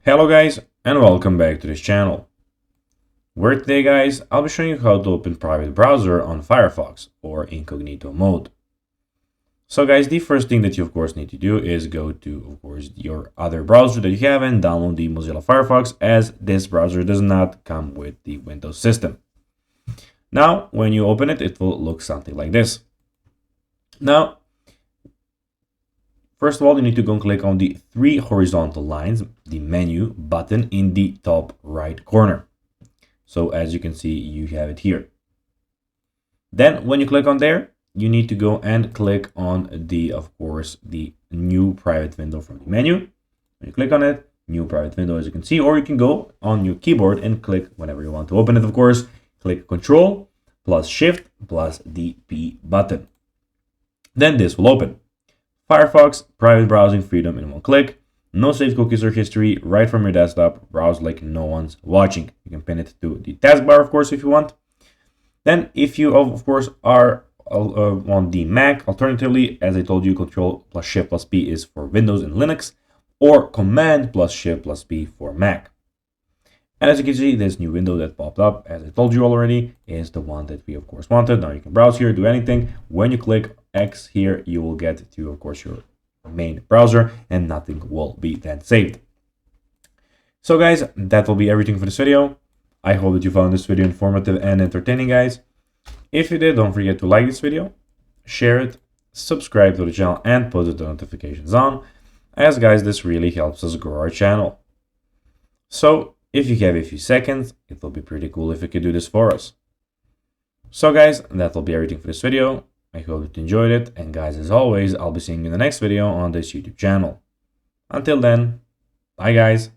Hello guys and welcome back to this channel, where today guys I'll be showing you how to open private browser on Firefox or incognito mode. So guys, the first thing that you of course need to do is go to of course your other browser that you have and download the Mozilla Firefox, as this browser does not come with the Windows system. Now when you open it, it will look something like this. Now first of all, you need to go and click on the three horizontal lines, the menu button in the top right corner. So as you can see, you have it here. Then when you click on there, you need to go and click on the, of course, the new private window from the menu. When you click on it, new private window, as you can see, or you can go on your keyboard and click whenever you want to open it, of course. Click Control plus Shift plus the P button. Then this will open. Firefox, private browsing freedom in one click, no saved cookies or history, right from your desktop, browse like no one's watching. You can pin it to the taskbar, of course, if you want. Then if you, of course, are on the Mac, alternatively, as I told you, Control plus Shift plus P is for Windows and Linux, or Command plus Shift plus P for Mac. And as you can see, this new window that popped up, as I told you already, is the one that we of course wanted. Now you can browse here, do anything. When you click X here, you will get to, of course, your main browser and nothing will be then saved. So guys, that will be everything for this video. I hope that you found this video informative and entertaining, guys. If you did, don't forget to like this video, share it, subscribe to the channel and put the notifications on, as guys, this really helps us grow our channel. So if you have a few seconds, it will be pretty cool if you could do this for us. So guys, that will be everything for this video. I hope that you enjoyed it, and guys, as always, I'll be seeing you in the next video on this YouTube channel. Until then, bye guys.